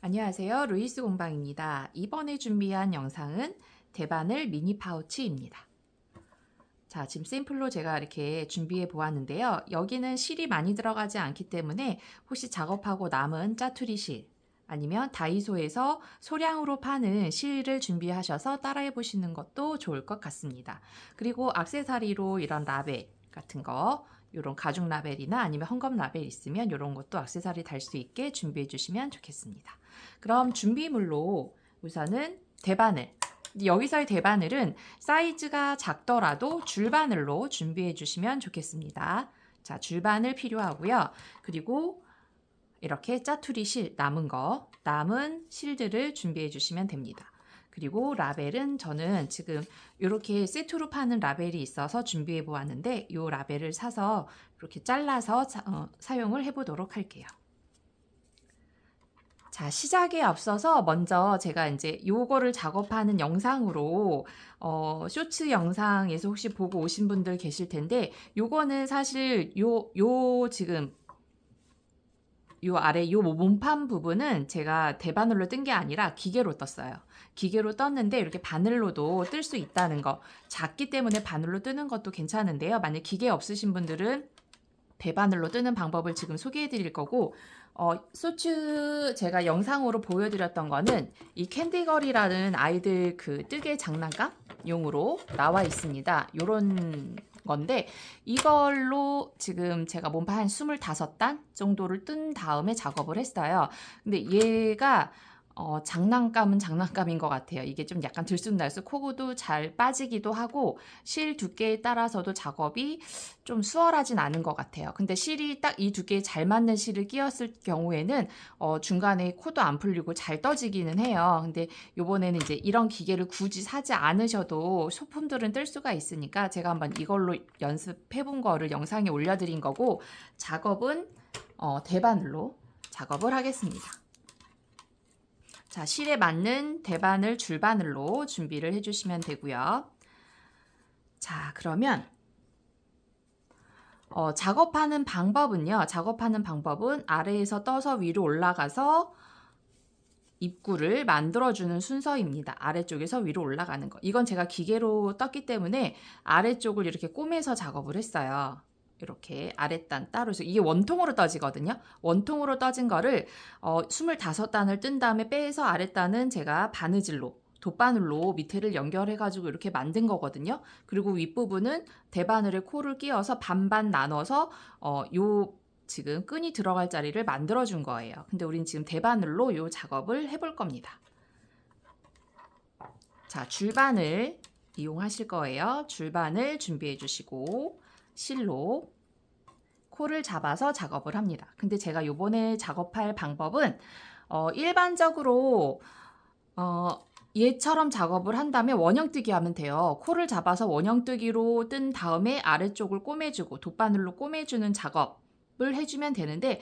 안녕하세요. 루이스 공방입니다. 이번에 준비한 영상은 대바늘 미니 파우치입니다. 자, 지금 샘플로 제가 이렇게 준비해 보았는데요. 여기는 실이 많이 들어가지 않기 때문에 혹시 작업하고 남은 짜투리 실 아니면 다이소에서 소량으로 파는 실을 준비하셔서 따라해 보시는 것도 좋을 것 같습니다. 그리고 액세서리로 이런 라벨 같은 거, 이런 가죽 라벨이나 아니면 헝겊 라벨 있으면 이런 것도 액세서리 달 수 있게 준비해 주시면 좋겠습니다. 그럼 준비물로 우선은 대바늘. 여기서의 대바늘은 사이즈가 작더라도 줄바늘로 준비해 주시면 좋겠습니다. 자, 줄바늘 필요하고요. 그리고 이렇게 짜투리 실 남은 실들을 준비해 주시면 됩니다. 그리고 라벨은 저는 지금 이렇게 세트로 파는 라벨이 있어서 준비해 보았는데 이 라벨을 사서 이렇게 잘라서 사용을 해 보도록 할게요. 자, 시작에 앞서서 먼저 제가 이제 요거를 작업하는 영상으로 쇼츠 영상에서 혹시 보고 오신 분들 계실 텐데 요거는 사실 지금 요 아래 요 몸판 부분은 제가 대바늘로 뜬 게 아니라 기계로 떴어요. 기계로 떴는데 이렇게 바늘로도 뜰 수 있다는 거. 작기 때문에 바늘로 뜨는 것도 괜찮은데요. 만약 기계 없으신 분들은 대바늘로 뜨는 방법을 지금 소개해 드릴 거고, 쇼츠 제가 영상으로 보여드렸던 거는 이 캔디걸이라는 아이들 그 뜨개 장난감용으로 나와 있습니다. 요런 건데 이걸로 지금 제가 몸판 한 25단 정도를 뜬 다음에 작업을 했어요. 근데 얘가 장난감은 장난감인 것 같아요. 이게 좀 약간 들쑥날쑥 코고도 잘 빠지기도 하고 실 두께에 따라서도 작업이 좀 수월하진 않은 것 같아요. 근데 실이 딱 이 두께에 잘 맞는 실을 끼웠을 경우에는 중간에 코도 안 풀리고 잘 떠지기는 해요. 근데 요번에는 이제 이런 기계를 굳이 사지 않으셔도 소품들은 뜰 수가 있으니까 제가 한번 이걸로 연습해 본 거를 영상에 올려드린 거고, 작업은 대바늘로 작업을 하겠습니다. 자, 실에 맞는 대바늘, 줄바늘로 준비를 해주시면 되고요. 자, 그러면 작업하는 방법은요. 작업하는 방법은 아래에서 떠서 위로 올라가서 입구를 만들어주는 순서입니다. 아래쪽에서 위로 올라가는 거. 이건 제가 기계로 떴기 때문에 아래쪽을 이렇게 꼬매서 작업을 했어요. 이렇게 아랫단 따로 해서 이게 원통으로 떠지거든요. 원통으로 떠진 거를 25단을 뜬 다음에 빼서 아랫단은 제가 바느질로 돗바늘로 밑에를 연결해가지고 이렇게 만든 거거든요. 그리고 윗부분은 대바늘에 코를 끼워서 반반 나눠서 요 지금 끈이 들어갈 자리를 만들어 준 거예요. 근데 우린 지금 대바늘로 요 작업을 해볼 겁니다. 자, 줄바늘 이용하실 거예요. 줄바늘 준비해 주시고 실로 코를 잡아서 작업을 합니다. 근데 제가 요번에 작업할 방법은 일반적으로 얘처럼 작업을 한다면 원형뜨기 하면 돼요. 코를 잡아서 원형뜨기로 뜬 다음에 아래쪽을 꼬매주고 돗바늘로 꼬매주는 작업을 해주면 되는데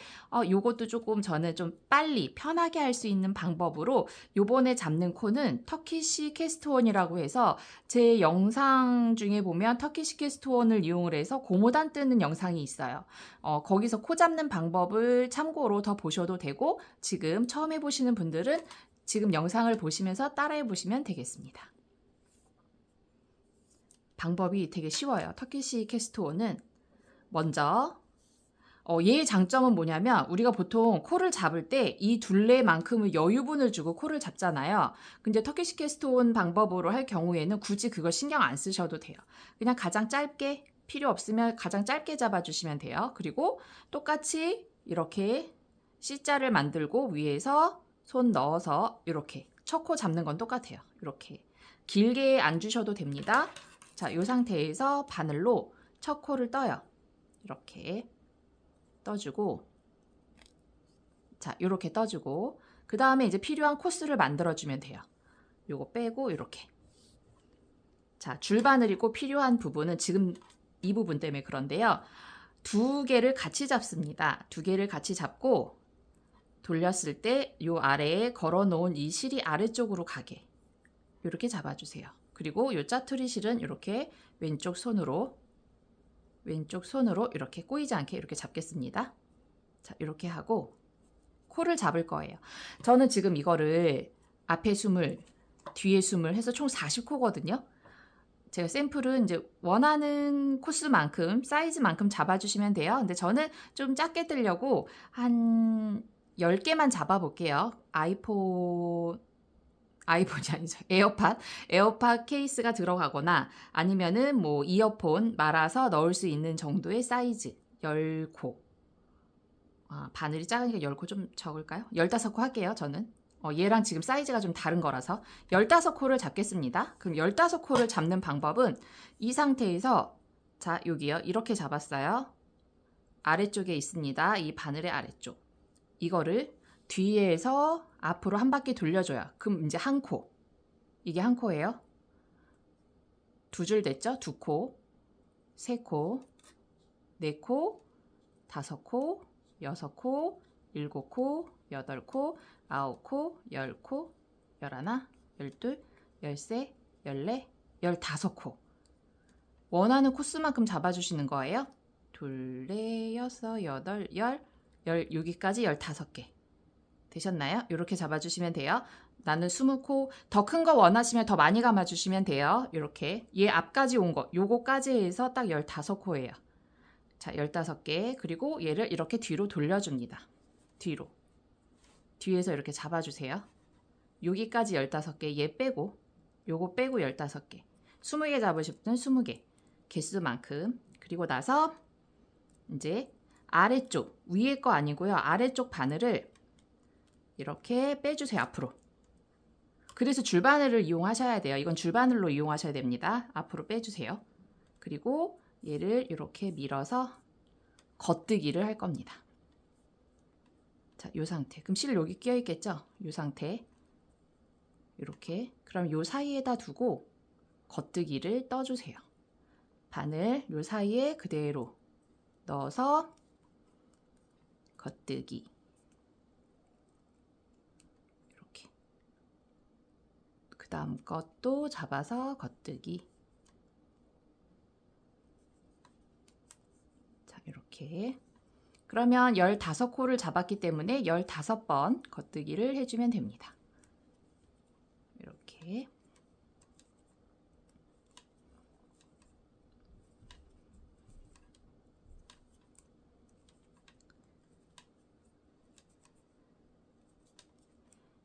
요것도 조금 저는 좀 빨리 편하게 할 수 있는 방법으로 요번에 잡는 코는 터키시 캐스트원이라고 해서 제 영상 중에 보면 터키시 캐스트원을 이용을 해서 고무단 뜨는 영상이 있어요. 거기서 코 잡는 방법을 참고로 더 보셔도 되고, 지금 처음 해보시는 분들은 지금 영상을 보시면서 따라해 보시면 되겠습니다. 방법이 되게 쉬워요. 터키시 캐스트온은 먼저 얘의 장점은 뭐냐면 우리가 보통 코를 잡을 때 이 둘레만큼의 여유분을 주고 코를 잡잖아요. 근데 터키시 캐스트온 방법으로 할 경우에는 굳이 그거 신경 안 쓰셔도 돼요. 그냥 가장 짧게, 필요 없으면 가장 짧게 잡아주시면 돼요. 그리고 똑같이 이렇게 C자를 만들고 위에서 손 넣어서 이렇게 첫 코 잡는 건 똑같아요. 이렇게 길게 안 주셔도 됩니다. 자, 이 상태에서 바늘로 첫 코를 떠요. 이렇게 떠주고, 자, 이렇게 떠주고, 그 다음에 이제 필요한 코스를 만들어주면 돼요. 요거 빼고 이렇게. 자, 줄바늘이 꼭 필요한 부분은 지금 이 부분 때문에 그런데요. 두 개를 같이 잡습니다. 두 개를 같이 잡고 돌렸을 때 요 아래에 걸어 놓은 이 실이 아래쪽으로 가게 이렇게 잡아주세요. 그리고 요 짜투리 실은 이렇게 왼쪽 손으로 이렇게 꼬이지 않게 이렇게 잡겠습니다. 자, 이렇게 하고 코를 잡을 거예요. 저는 지금 이거를 앞에 숨을, 뒤에 숨을 해서 총 40코거든요. 제가 샘플은 이제 원하는 코스만큼, 사이즈만큼 잡아주시면 돼요. 근데 저는 좀 작게 뜨려고 한 10개만 잡아볼게요. 아이폰이 아니죠. 에어팟 케이스가 들어가거나 아니면은 뭐 이어폰 말아서 넣을 수 있는 정도의 사이즈 10코. 바늘이 작으니까 10코 좀 적을까요? 15코 할게요, 저는. 얘랑 지금 사이즈가 좀 다른 거라서 15코를 잡겠습니다. 그럼 15코를 잡는 방법은 이 상태에서 자, 여기요. 이렇게 잡았어요. 아래쪽에 있습니다. 이 바늘의 아래쪽. 이거를 뒤에서 앞으로 한 바퀴 돌려줘요. 그럼 이제 한 코. 이게 한 코예요. 두 줄 됐죠? 두 코, 세 코, 네 코, 다섯 코, 여섯 코, 일곱 코, 여덟 코, 아홉 코, 열 코, 열하나, 열둘, 열세, 열네, 열다섯 코. 원하는 코스만큼 잡아주시는 거예요. 둘, 넷, 여섯, 여덟, 여기까지 15개. 되셨나요? 이렇게 잡아주시면 돼요. 나는 20코, 더 큰 거 원하시면 더 많이 감아주시면 돼요. 이렇게. 얘 앞까지 온 거, 요거까지 해서 딱 15코예요. 자, 15개. 그리고 얘를 이렇게 뒤로 돌려줍니다. 뒤로. 뒤에서 이렇게 잡아주세요. 여기까지 15개, 얘 빼고, 요거 빼고 15개. 20개 잡으실 분은 20개. 개수만큼. 그리고 나서 이제 아래쪽, 위에 거 아니고요. 아래쪽 바늘을 이렇게 빼주세요. 앞으로. 그래서 줄바늘을 이용하셔야 돼요. 이건 줄바늘로 이용하셔야 됩니다. 앞으로 빼주세요. 그리고 얘를 이렇게 밀어서 겉뜨기를 할 겁니다. 자, 요 상태. 그럼 실 여기 끼어 있겠죠? 요 상태. 이렇게. 그럼 요 사이에다 두고 겉뜨기를 떠주세요. 바늘 요 사이에 그대로 넣어서 겉뜨기. 이렇게. 그 다음 것도 잡아서 겉뜨기. 자, 이렇게. 그러면 15코를 잡았기 때문에 15번 겉뜨기를 해주면 됩니다. 이렇게.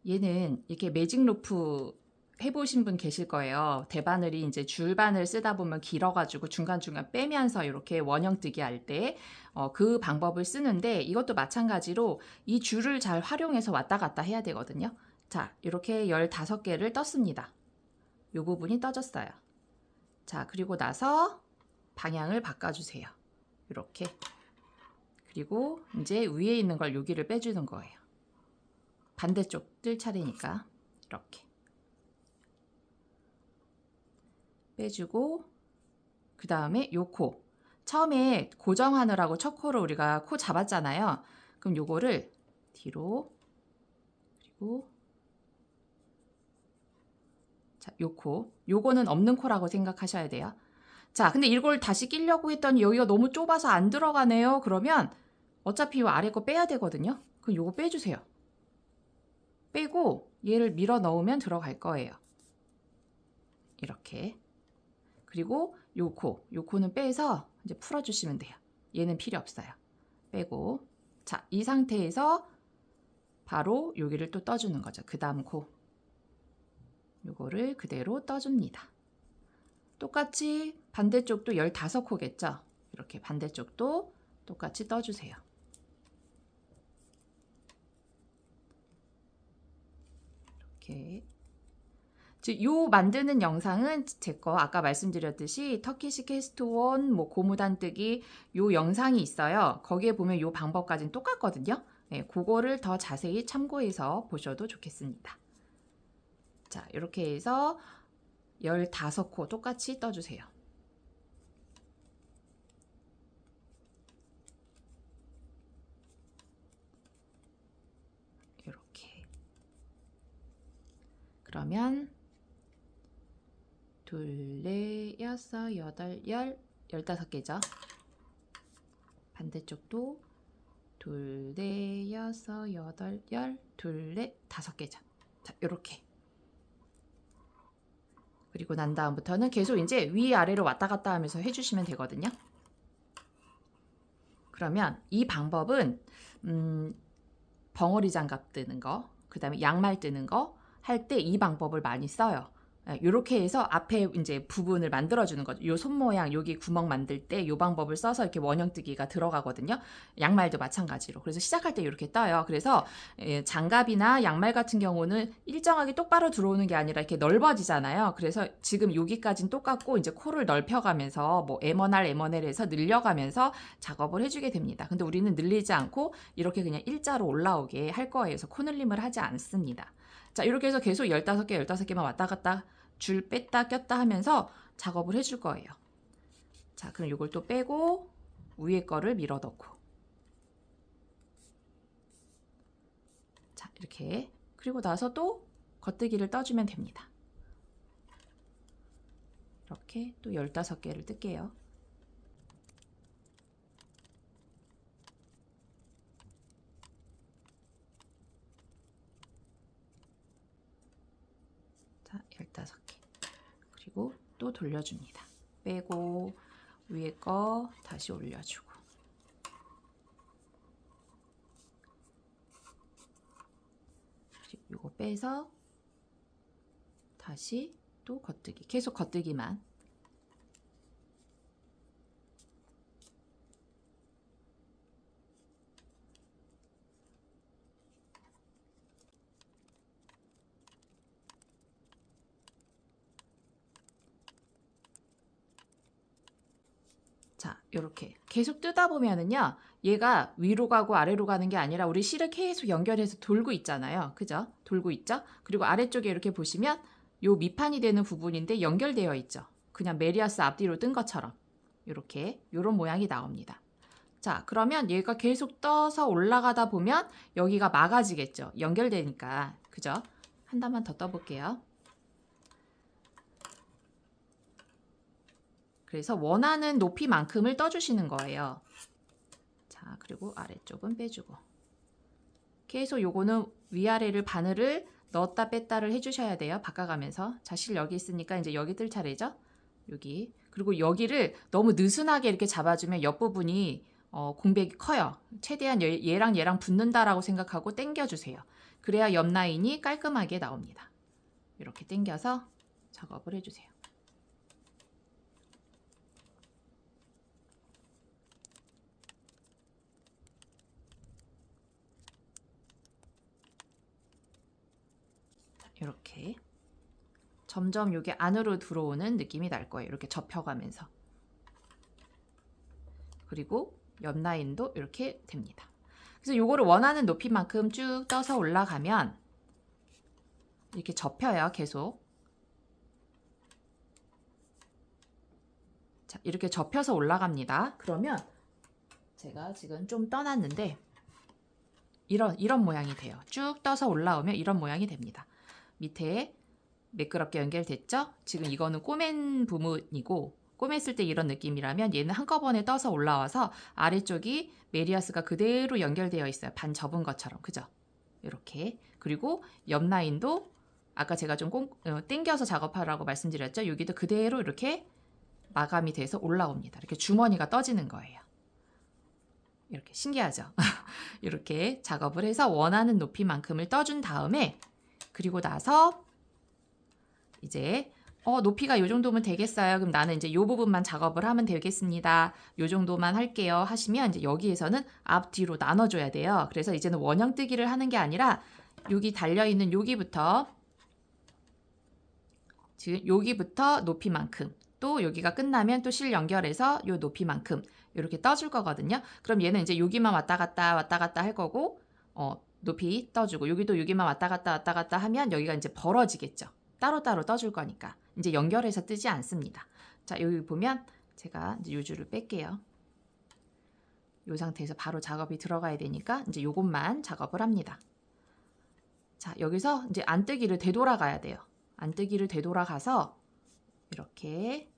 얘는 이렇게 매직 로프 해보신 분 계실 거예요. 대바늘이 이제 줄바늘 쓰다 보면 길어가지고 중간중간 빼면서 이렇게 원형뜨기 할 때 그 방법을 쓰는데 이것도 마찬가지로 이 줄을 잘 활용해서 왔다 갔다 해야 되거든요. 자, 이렇게 15개를 떴습니다. 이 부분이 떠졌어요. 자, 그리고 나서 방향을 바꿔주세요. 이렇게. 그리고 이제 위에 있는 걸 여기를 빼주는 거예요. 반대쪽 뜰 차례니까 이렇게 빼주고 그 다음에 요 코 처음에 고정하느라고 첫 코를 우리가 코 잡았잖아요. 그럼 요거를 뒤로 그리고 자, 요 코 요거는 없는 코라고 생각하셔야 돼요. 자, 근데 이걸 다시 끼려고 했더니 여기가 너무 좁아서 안 들어가네요. 그러면 어차피 요 아래 거 빼야 되거든요. 그럼 요거 빼주세요. 빼고 얘를 밀어 넣으면 들어갈 거예요. 이렇게. 그리고 요 코는 빼서 이제 풀어주시면 돼요. 얘는 필요 없어요. 빼고. 자, 이 상태에서 바로 여기를 또 떠주는 거죠. 그 다음 코. 요거를 그대로 떠줍니다. 똑같이 반대쪽도 15코겠죠? 이렇게 반대쪽도 똑같이 떠주세요. 이렇게. 즉, 요 만드는 영상은 제 거 아까 말씀드렸듯이 터키시 캐스트원, 뭐 고무단뜨기 요 영상이 있어요. 거기에 보면 요 방법까지는 똑같거든요. 네, 그거를 더 자세히 참고해서 보셔도 좋겠습니다. 자, 이렇게 해서 15코 똑같이 떠주세요. 이렇게. 그러면 둘, 넷, 여섯, 여덟, 15개죠. 반대쪽도 둘, 넷, 여섯, 여덟, 열, 둘, 넷, 5개죠. 자, 요렇게. 그리고 난 다음부터는 계속 이제 위아래로 왔다 갔다 하면서 해주시면 되거든요. 그러면 이 방법은 벙어리 장갑 뜨는 거, 그 다음에 양말 뜨는 거 할 때 이 방법을 많이 써요. 이렇게 해서 앞에 이제 부분을 만들어주는 거죠. 요 손 모양, 여기 구멍 만들 때 요 방법을 써서 이렇게 원형뜨기가 들어가거든요. 양말도 마찬가지로. 그래서 시작할 때 이렇게 떠요. 그래서 장갑이나 양말 같은 경우는 일정하게 똑바로 들어오는 게 아니라 이렇게 넓어지잖아요. 그래서 지금 여기까지는 똑같고 이제 코를 넓혀가면서 뭐 M1R 해서 늘려가면서 작업을 해주게 됩니다. 근데 우리는 늘리지 않고 이렇게 그냥 일자로 올라오게 할 거예요. 그래서 코늘림을 하지 않습니다. 자, 이렇게 해서 계속 15개, 15개만 왔다 갔다 줄 뺐다 꼈다 하면서 작업을 해줄 거예요. 자, 그럼 이걸 또 빼고 위에 거를 밀어 넣고. 자, 이렇게. 그리고 나서 또 겉뜨기를 떠주면 됩니다. 이렇게 또 15개를 뜰게요. 자, 15개. 그리고 또 돌려줍니다. 빼고 위에 거 다시 올려주고. 이거 빼서 다시 또 겉뜨기. 계속 겉뜨기만. 자, 이렇게 계속 뜨다 보면은요, 얘가 위로 가고 아래로 가는 게 아니라 우리 실을 계속 연결해서 돌고 있잖아요. 그죠? 돌고 있죠? 그리고 아래쪽에 이렇게 보시면 요 밑판이 되는 부분인데 연결되어 있죠. 그냥 메리아스 앞뒤로 뜬 것처럼 이렇게 요런 모양이 나옵니다. 자, 그러면 얘가 계속 떠서 올라가다 보면 여기가 막아지겠죠. 연결되니까. 그죠? 한 단만 더 떠볼게요. 그래서 원하는 높이만큼을 떠주시는 거예요. 자, 그리고 아래쪽은 빼주고. 계속 요거는 위아래를 바늘을 넣었다 뺐다를 해주셔야 돼요. 바꿔가면서. 자, 실 여기 있으니까 이제 여기 뜰 차례죠. 여기. 그리고 여기를 너무 느슨하게 이렇게 잡아주면 옆부분이 공백이 커요. 최대한 얘랑 얘랑 붙는다라고 생각하고 당겨주세요. 그래야 옆 라인이 깔끔하게 나옵니다. 이렇게 당겨서 작업을 해주세요. 이렇게 점점 이게 안으로 들어오는 느낌이 날 거예요. 이렇게 접혀가면서. 그리고 옆 라인도 이렇게 됩니다. 그래서 요거를 원하는 높이만큼 쭉 떠서 올라가면 이렇게 접혀요. 계속. 자, 이렇게 접혀서 올라갑니다. 그러면 제가 지금 좀 떠났는데 이런 모양이 돼요. 쭉 떠서 올라오면 이런 모양이 됩니다. 밑에 매끄럽게 연결됐죠? 지금 이거는 꼬맨 부분이고 꼬맸을 때 이런 느낌이라면 얘는 한꺼번에 떠서 올라와서 아래쪽이 메리아스가 그대로 연결되어 있어요. 반 접은 것처럼. 그죠? 이렇게. 그리고 옆 라인도 아까 제가 좀 당겨서 작업하라고 말씀드렸죠? 여기도 그대로 이렇게 마감이 돼서 올라옵니다. 이렇게 주머니가 떠지는 거예요. 이렇게 신기하죠? 이렇게 작업을 해서 원하는 높이만큼을 떠준 다음에 그리고 나서 이제 높이가 이 정도면 되겠어요. 그럼 나는 이제 이 부분만 작업을 하면 되겠습니다. 이 정도만 할게요. 하시면 이제 여기에서는 앞뒤로 나눠줘야 돼요. 그래서 이제는 원형뜨기를 하는 게 아니라 여기 달려있는 여기부터 지금 여기부터 높이만큼 또 여기가 끝나면 또 실 연결해서 이 높이만큼 이렇게 떠줄 거거든요. 그럼 얘는 이제 여기만 왔다 갔다 할 거고 높이 떠주고 여기도 여기만 왔다 갔다 하면 여기가 이제 벌어지겠죠. 따로따로 떠줄 거니까 이제 연결해서 뜨지 않습니다. 자, 여기 보면 제가 이제 요 줄을 뺄게요. 이 상태에서 바로 작업이 들어가야 되니까 이제 요것만 작업을 합니다. 자, 여기서 이제 안뜨기를 되돌아가야 돼요. 안뜨기를 되돌아가서 이렇게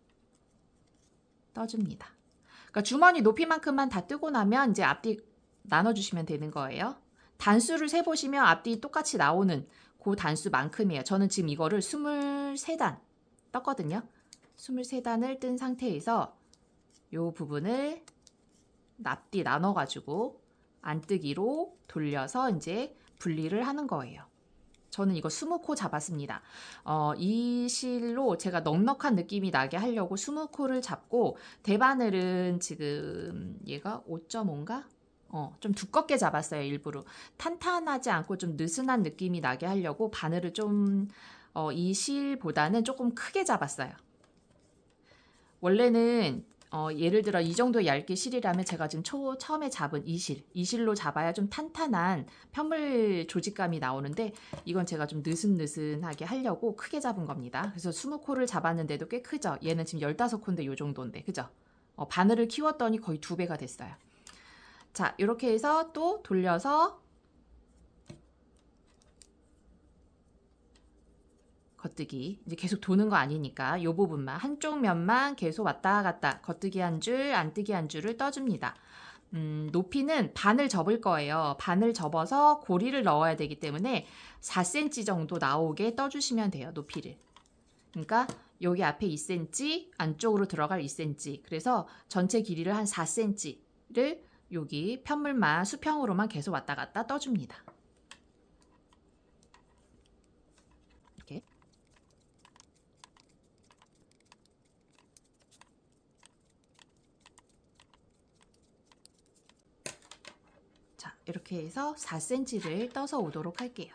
떠줍니다. 그러니까 주머니 높이만큼만 다 뜨고 나면 이제 앞뒤 나눠주시면 되는 거예요. 단수를 세보시면 앞뒤 똑같이 나오는 그 단수만큼이에요. 저는 지금 이거를 23단 떴거든요. 23단을 뜬 상태에서 이 부분을 앞뒤 나눠가지고 안뜨기로 돌려서 이제 분리를 하는 거예요. 저는 이거 20코 잡았습니다. 이 실로 제가 넉넉한 느낌이 나게 하려고 20코를 잡고, 대바늘은 지금 얘가 5.5인가? 좀 두껍게 잡았어요. 일부러 탄탄하지 않고 좀 느슨한 느낌이 나게 하려고 바늘을 좀 이 실보다는 조금 크게 잡았어요. 원래는 예를 들어 이 정도 얇게 실이라면 제가 지금 처음에 잡은 이 실로 잡아야 좀 탄탄한 편물 조직감이 나오는데, 이건 제가 좀 느슨느슨하게 하려고 크게 잡은 겁니다. 그래서 20코를 잡았는데도 꽤 크죠. 얘는 지금 15코인데 요 정도인데, 그죠? 바늘을 키웠더니 거의 2배가 됐어요. 자, 이렇게 해서 또 돌려서 겉뜨기, 이제 계속 도는 거 아니니까 이 부분만, 한쪽 면만 계속 왔다 갔다 겉뜨기 한 줄, 안뜨기 한 줄을 떠줍니다. 높이는 반을 접을 거예요. 반을 접어서 고리를 넣어야 되기 때문에 4cm 정도 나오게 떠주시면 돼요. 높이를. 그러니까 여기 앞에 2cm, 안쪽으로 들어갈 2cm. 그래서 전체 길이를 한 4cm를 여기 편물만, 수평으로만 계속 왔다 갔다 떠줍니다. 이렇게. 자, 이렇게 해서 4cm를 떠서 오도록 할게요.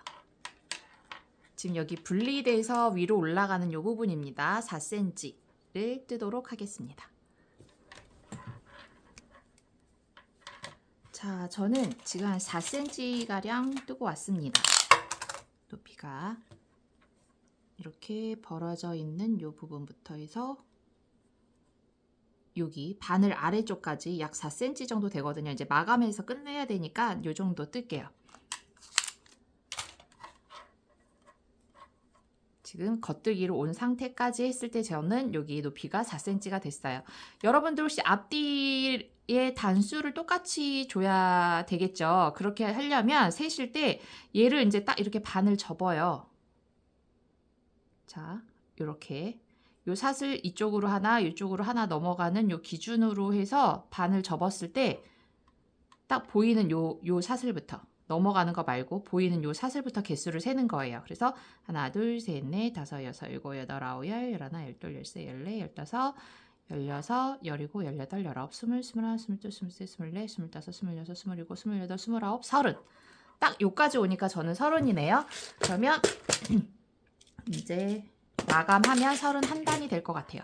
지금 여기 분리돼서 위로 올라가는 이 부분입니다. 4cm를 뜨도록 하겠습니다. 자, 저는 지금 한 4cm가량 뜨고 왔습니다. 높이가 이렇게 벌어져 있는 이 부분부터 해서 여기 바늘 아래쪽까지 약 4cm 정도 되거든요. 이제 마감해서 끝내야 되니까 이 정도 뜰게요. 지금 겉뜨기로 온 상태까지 했을 때 저는 여기 높이가 4cm가 됐어요. 여러분들 혹시 앞뒤의 단수를 똑같이 줘야 되겠죠. 그렇게 하려면 세실 때 얘를 이제 딱 이렇게 반을 접어요. 자, 이렇게 요 사슬 이쪽으로 하나 이쪽으로 하나 넘어가는 요 기준으로 해서 반을 접었을 때 딱 보이는 요 사슬부터, 넘어가는 거 말고 보이는 요 사슬부터 개수를 세는 거예요. 그래서 하나, 둘, 셋, 넷, 다섯, 여섯, 일곱, 여덟, 아홉, 열, 열하나, 열둘, 열세, 열네, 열다섯, 열여섯, 열일곱, 열여덟, 열아홉, 스물, 스물하나, 스물둘, 스물셋, 스물넷, 스물다섯, 스물여섯, 스물일곱, 스물여덟, 스물아홉, 서른. 딱 요까지 오니까 저는 30이네요. 그러면 이제 마감하면 31단이 될 것 같아요.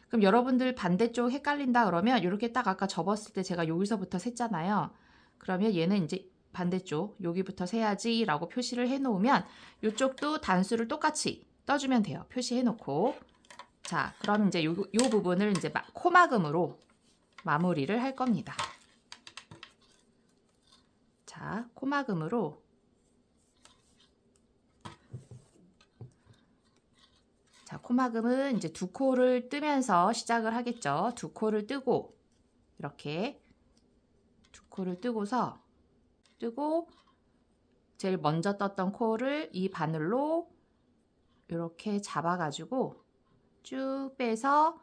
그럼 여러분들 반대쪽 헷갈린다 그러면 이렇게 딱 아까 접었을 때 제가 여기서부터 셌잖아요. 그러면 얘는 이제 반대쪽 여기부터 세야지 라고 표시를 해 놓으면 이쪽도 단수를 똑같이 떠주면 돼요. 표시해 놓고. 자, 그럼 이제 요 부분을 이제 코막음으로 마무리를 할 겁니다. 자, 코막음으로 자, 코막음은 이제 2코를 뜨면서 시작을 하겠죠. 2코를 뜨고 이렇게 2코를 뜨고서 뜨고 제일 먼저 떴던 코를 이 바늘로 이렇게 잡아가지고 쭉 빼서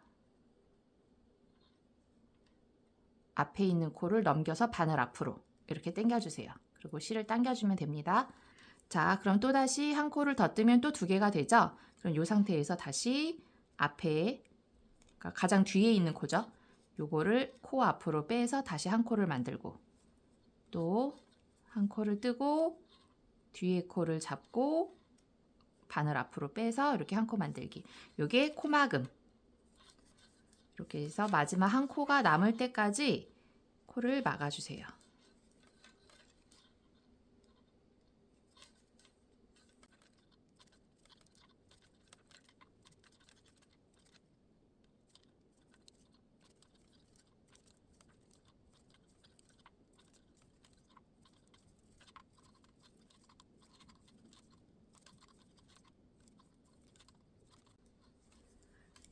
앞에 있는 코를 넘겨서 바늘 앞으로 이렇게 당겨주세요. 그리고 실을 당겨주면 됩니다. 자, 그럼 또다시 한 코를 더 뜨면 또 2개가 되죠. 그럼 이 상태에서 다시 앞에, 그러니까 가장 뒤에 있는 코죠. 요거를 코 앞으로 빼서 다시 한 코를 만들고 또 한 코를 뜨고 뒤에 코를 잡고 바늘 앞으로 빼서 이렇게 한 코 만들기. 요게 코막음. 이렇게 해서 마지막 한 코가 남을 때까지 코를 막아주세요.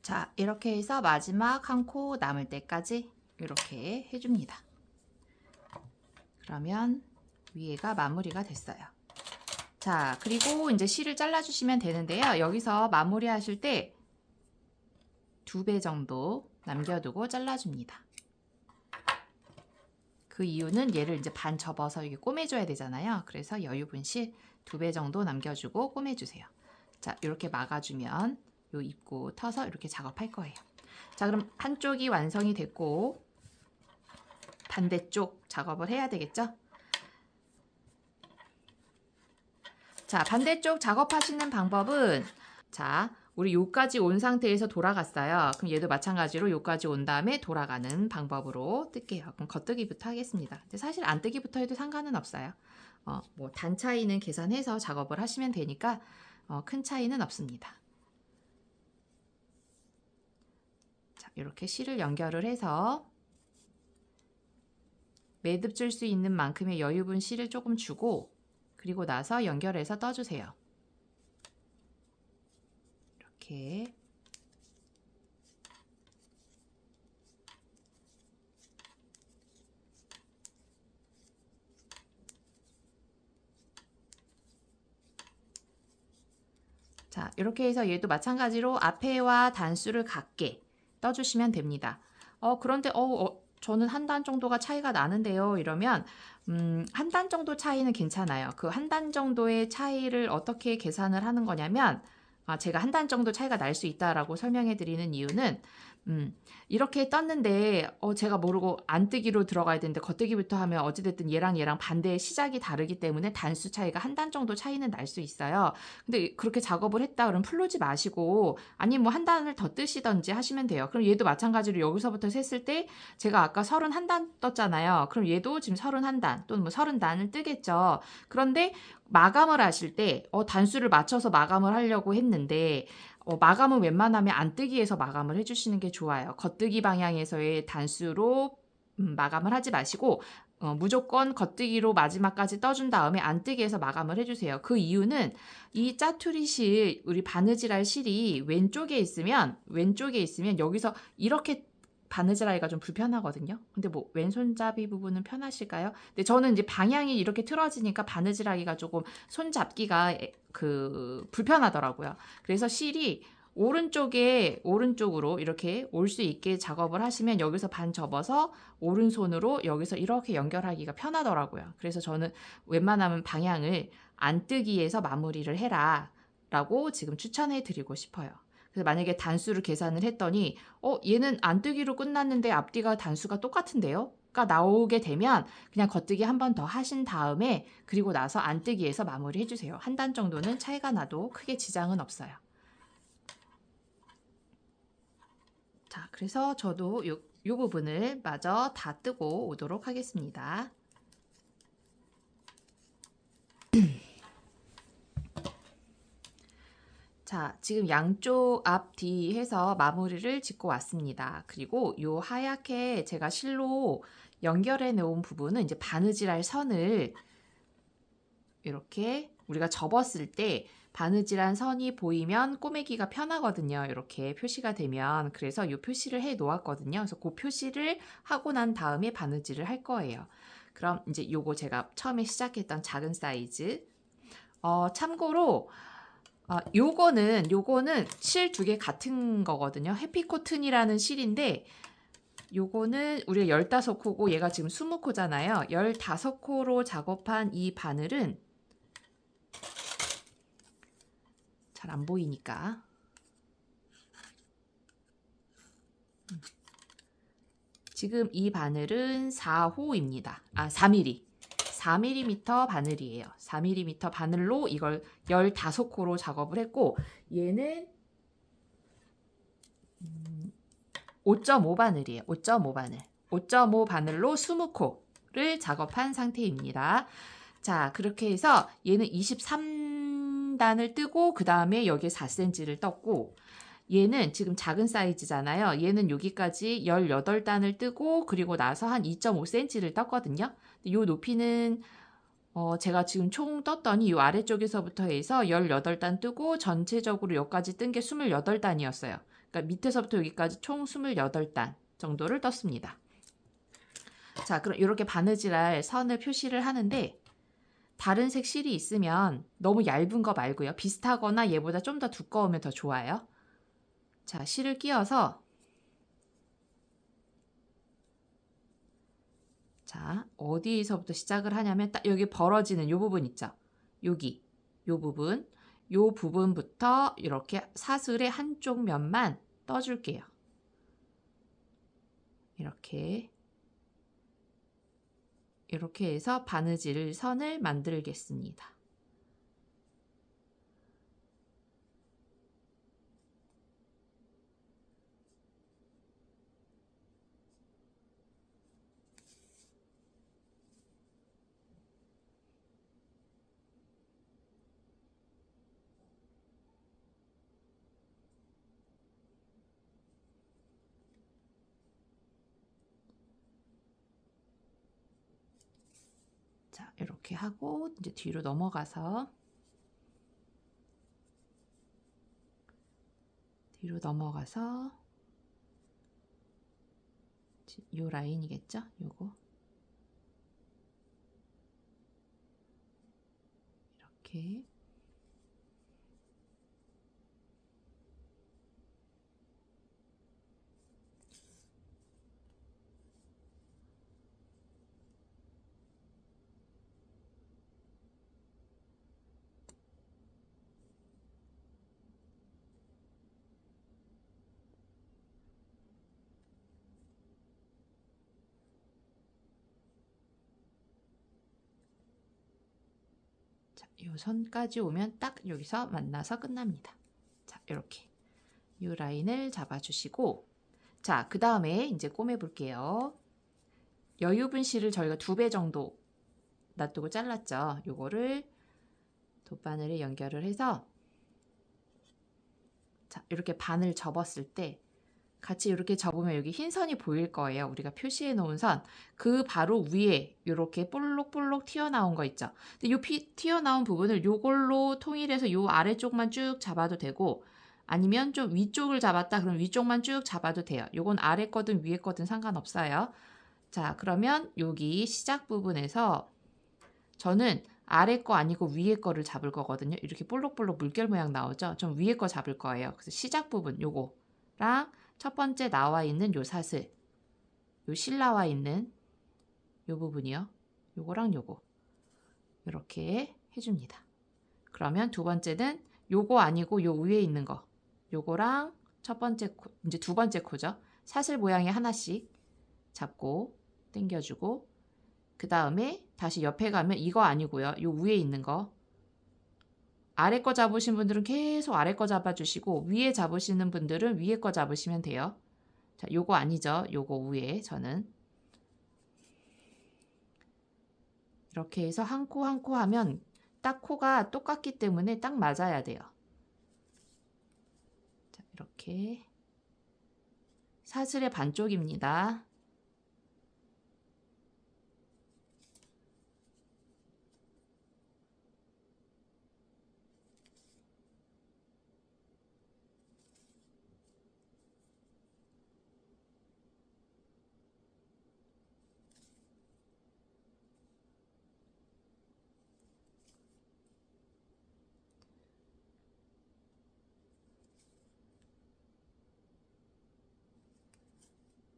자, 이렇게 해서 마지막 한 코 남을 때까지 이렇게 해줍니다. 그러면 위에가 마무리가 됐어요. 자, 그리고 이제 실을 잘라주시면 되는데요. 여기서 마무리 하실 때 2배 정도 남겨두고 잘라줍니다. 그 이유는 얘를 이제 반 접어서 이게 꼬매줘야 되잖아요. 그래서 여유분실 2배 정도 남겨주고 꼬매주세요. 자, 이렇게 막아주면 요 입구 터서 이렇게 작업할 거예요. 자, 그럼 한쪽이 완성이 됐고 반대쪽 작업을 해야 되겠죠? 자, 반대쪽 작업하시는 방법은 자, 우리 요까지 온 상태에서 돌아갔어요. 그럼 얘도 마찬가지로 요까지 온 다음에 돌아가는 방법으로 뜰게요. 그럼 겉뜨기부터 하겠습니다. 근데 사실 안 뜨기부터 해도 상관은 없어요. 뭐 단 차이는 계산해서 작업을 하시면 되니까 큰 차이는 없습니다. 자, 이렇게 실을 연결을 해서 매듭 줄 수 있는 만큼의 여유분 실을 조금 주고 그리고 나서 연결해서 떠주세요. 이렇게 자, 이렇게 해서 얘도 마찬가지로 앞에와 단수를 같게 떠주시면 됩니다. 그런데 저는 한 단 정도가 차이가 나는데요. 이러면 한 단 정도 차이는 괜찮아요. 그 한 단 정도의 차이를 어떻게 계산을 하는 거냐면 제가 한 단 정도 차이가 날 수 있다라고 설명해 드리는 이유는 이렇게 떴는데 제가 모르고 안 뜨기로 들어가야 되는데 겉뜨기부터 하면 어찌됐든 얘랑 반대의 시작이 다르기 때문에 단수 차이가 한 단 정도 차이는 날 수 있어요. 근데 그렇게 작업을 했다 그러면 풀르지 마시고 아니 뭐 한 단을 더 뜨시던지 하시면 돼요. 그럼 얘도 마찬가지로 여기서부터 셌을 때 제가 아까 31단 떴잖아요. 그럼 얘도 지금 31단 또는 뭐 30단을 뜨겠죠. 그런데 마감을 하실 때 단수를 맞춰서 마감을 하려고 했는데 마감은 웬만하면 안 뜨기에서 마감을 해주시는 게 좋아요. 겉뜨기 방향에서의 단수로 마감을 하지 마시고 무조건 겉뜨기로 마지막까지 떠준 다음에 안 뜨기에서 마감을 해주세요. 그 이유는 이 짜투리 실, 우리 바느질할 실이 왼쪽에 있으면 여기서 이렇게 바느질하기가 좀 불편하거든요. 근데 뭐 왼손잡이 부분은 편하실까요? 근데 저는 이제 방향이 이렇게 틀어지니까 바느질하기가 조금 손잡기가 불편하더라고요. 그래서 실이 오른쪽으로 이렇게 올 수 있게 작업을 하시면 여기서 반 접어서 오른손으로 여기서 이렇게 연결하기가 편하더라고요. 그래서 저는 웬만하면 방향을 안 뜨기에서 마무리를 해라 라고 지금 추천해 드리고 싶어요. 그래서 만약에 단수를 계산을 했더니 얘는 안 뜨기로 끝났는데 앞뒤가 단수가 똑같은데요? 가 나오게 되면 그냥 겉뜨기 한 번 더 하신 다음에 그리고 나서 안 뜨기에서 마무리 해주세요. 한 단 정도는 차이가 나도 크게 지장은 없어요. 자, 그래서 저도 요 부분을 마저 다 뜨고 오도록 하겠습니다. 자, 지금 양쪽 앞, 뒤 해서 마무리를 짓고 왔습니다. 그리고 요 하얗게 제가 실로 연결해 놓은 부분은 이제 바느질할 선을 이렇게 우리가 접었을 때 바느질한 선이 보이면 꼬매기가 편하거든요. 이렇게 표시가 되면. 그래서 이 표시를 해 놓았거든요. 그래서 그 표시를 하고 난 다음에 바느질을 할 거예요. 그럼 이제 요거 제가 처음에 시작했던 작은 사이즈. 참고로 요거는 실 2개 같은 거거든요. 해피코튼이라는 실인데 요거는 우리가 15코고 얘가 지금 20코잖아요. 15코로 작업한 이 바늘은 잘 안 보이니까 지금 이 바늘은 4호입니다. 4mm. 4mm 바늘이에요. 4mm 바늘로 이걸 15코로 작업을 했고 얘는 5.5 바늘이에요. 5.5 바늘. 5.5 바늘로 20코를 작업한 상태입니다. 자, 그렇게 해서 얘는 23단을 뜨고 그 다음에 여기에 4cm를 떴고 얘는 지금 작은 사이즈잖아요. 얘는 여기까지 18단을 뜨고 그리고 나서 한 2.5cm를 떴거든요. 이 높이는 제가 지금 총 떴더니 이 아래쪽에서부터 해서 18단 뜨고 전체적으로 여기까지 뜬 게 28단이었어요. 그러니까 밑에서부터 여기까지 총 28단 정도를 떴습니다. 자, 그럼 이렇게 바느질할 선을 표시를 하는데 다른 색 실이 있으면 너무 얇은 거 말고요. 비슷하거나 얘보다 좀 더 두꺼우면 더 좋아요. 자, 실을 끼워서 자, 어디에서부터 시작을 하냐면 딱 여기 벌어지는 요 부분 있죠? 여기, 요 부분부터 이렇게 사슬의 한쪽 면만 떠줄게요. 이렇게 해서 바느질 선을 만들겠습니다. 자, 이렇게 하고 이제 뒤로 넘어가서 요 라인이겠죠? 요거 이렇게 자, 요 선까지 오면 딱 여기서 만나서 끝납니다. 자, 이렇게 요 라인을 잡아주시고 자, 그 다음에 이제 꼬매 볼게요. 여유분 실을 저희가 2배 정도 놔두고 잘랐죠. 요거를 돗바늘에 연결을 해서 자, 이렇게 반을 접었을 때 같이 이렇게 접으면 여기 흰 선이 보일 거예요. 우리가 표시해 놓은 선. 그 바로 위에 이렇게 볼록볼록 튀어나온 거 있죠. 근데 요 튀어나온 부분을 요걸로 통일해서 요 아래쪽만 쭉 잡아도 되고 아니면 좀 위쪽을 잡았다 그럼 위쪽만 쭉 잡아도 돼요. 요건 아래 거든 위에 거든 상관없어요. 자, 그러면 여기 시작 부분에서 저는 아래 거 아니고 위에 거를 잡을 거거든요. 이렇게 볼록볼록 물결 모양 나오죠? 좀 위에 거 잡을 거예요. 그래서 시작 부분 요거랑 첫 번째 나와 있는 요 사슬, 요 실 나와 있는 요 부분이요. 요거랑 요거 이렇게 해줍니다. 그러면 두 번째는 요거 아니고 요 위에 있는 거 요거랑 첫 번째 코, 이제 두 번째 코죠. 사슬 모양의 하나씩 잡고 당겨주고 그 다음에 다시 옆에 가면 이거 아니고요. 요 위에 있는 거 아래 거 잡으신 분들은 계속 아래 거 잡아주시고 위에 잡으시는 분들은 위에 거 잡으시면 돼요. 자, 요거 아니죠. 요거 위에 저는 이렇게 해서 한 코 한 코 하면 딱 코가 똑같기 때문에 딱 맞아야 돼요. 자, 이렇게 사슬의 반쪽입니다.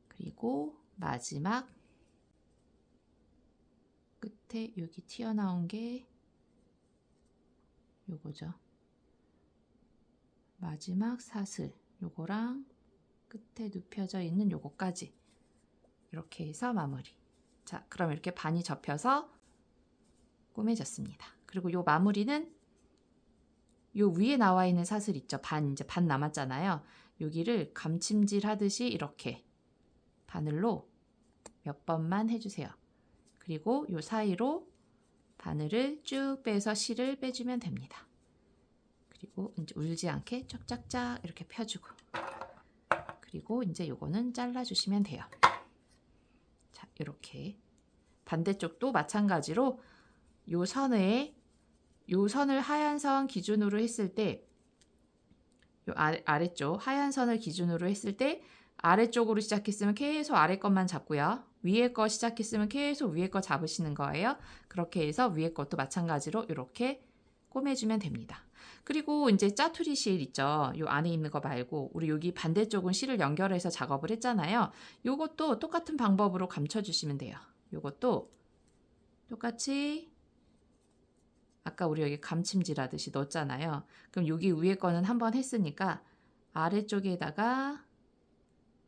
그리고 마지막 끝에 여기 튀어나온 게 요거죠. 마지막 사슬 요거랑 끝에 눕혀져 있는 요거까지 이렇게 해서 마무리. 자, 그럼 이렇게 반이 접혀서 꾸며졌습니다. 그리고 요 마무리는 요 위에 나와 있는 사슬 있죠. 이제 반 남았잖아요. 여기를 감침질 하듯이 이렇게 바늘로 몇 번만 해주세요. 그리고 요 사이로 바늘을 쭉 빼서 실을 빼주면 됩니다. 그리고 이제 울지 않게 쫙쫙쫙 이렇게 펴주고 그리고 이제 요거는 잘라주시면 돼요. 자, 이렇게 반대쪽도 마찬가지로 요 선을 하얀 선 기준으로 했을 때 요 아래쪽 하얀 선을 기준으로 했을 때 아래쪽으로 시작했으면 계속 아래 것만 잡고요. 위에 거 시작했으면 계속 위에 거 잡으시는 거예요. 그렇게 해서 위에 것도 마찬가지로 이렇게 꼬매주면 됩니다. 그리고 이제 짜투리 실 있죠. 요 안에 있는 거 말고 우리 여기 반대쪽은 실을 연결해서 작업을 했잖아요. 요것도 똑같은 방법으로 감춰주시면 돼요. 요것도 똑같이 아까 우리 여기 감침질 하듯이 넣었잖아요. 그럼 여기 위에 거는 한번 했으니까 아래쪽에다가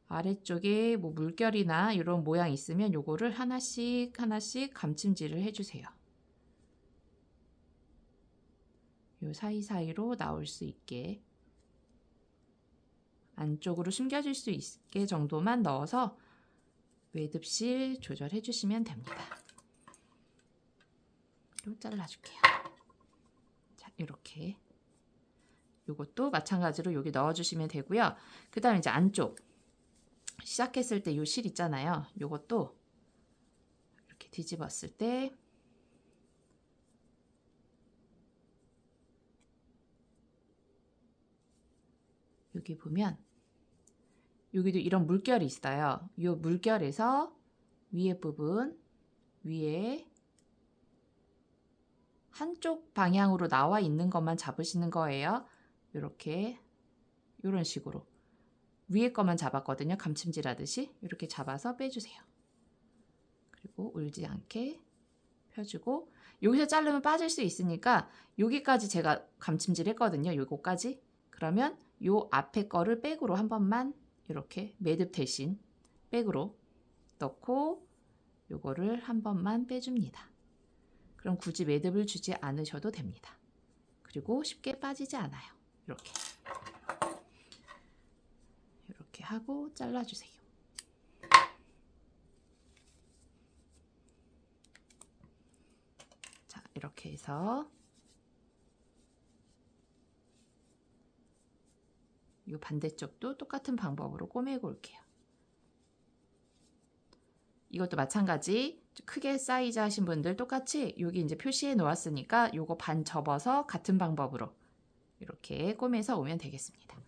아래쪽에 뭐 물결이나 이런 모양 있으면 요거를 하나씩 하나씩 감침질을 해주세요. 요 사이사이로 나올 수 있게 안쪽으로 숨겨질 수 있게 정도만 넣어서 매듭실 조절해 주시면 됩니다. 또 잘라줄게요. 자, 이렇게 요것도 마찬가지로 여기 넣어주시면 되고요. 그 다음에 이제 안쪽 시작했을 때 요 실 있잖아요. 요것도 이렇게 뒤집었을 때 여기 보면 여기도 이런 물결이 있어요. 이 물결에서 위에 부분 위에 한쪽 방향으로 나와 있는 것만 잡으시는 거예요. 이렇게 이런 식으로 위에 것만 잡았거든요. 감침질 하듯이 이렇게 잡아서 빼주세요. 그리고 울지 않게 펴주고 여기서 자르면 빠질 수 있으니까 여기까지 제가 감침질 했거든요. 요거까지. 그러면 요 앞에 거를 백으로 한 번만 이렇게 매듭 대신 백으로 넣고 요거를 한 번만 빼줍니다. 그럼 굳이 매듭을 주지 않으셔도 됩니다. 그리고 쉽게 빠지지 않아요. 이렇게 하고 잘라주세요. 자, 이렇게 해서 이 반대쪽도 똑같은 방법으로 꼬매고 올게요. 이것도 마찬가지 크게 사이즈 하신 분들 똑같이 여기 이제 표시해 놓았으니까 요거 반 접어서 같은 방법으로 이렇게 꼬매서 오면 되겠습니다.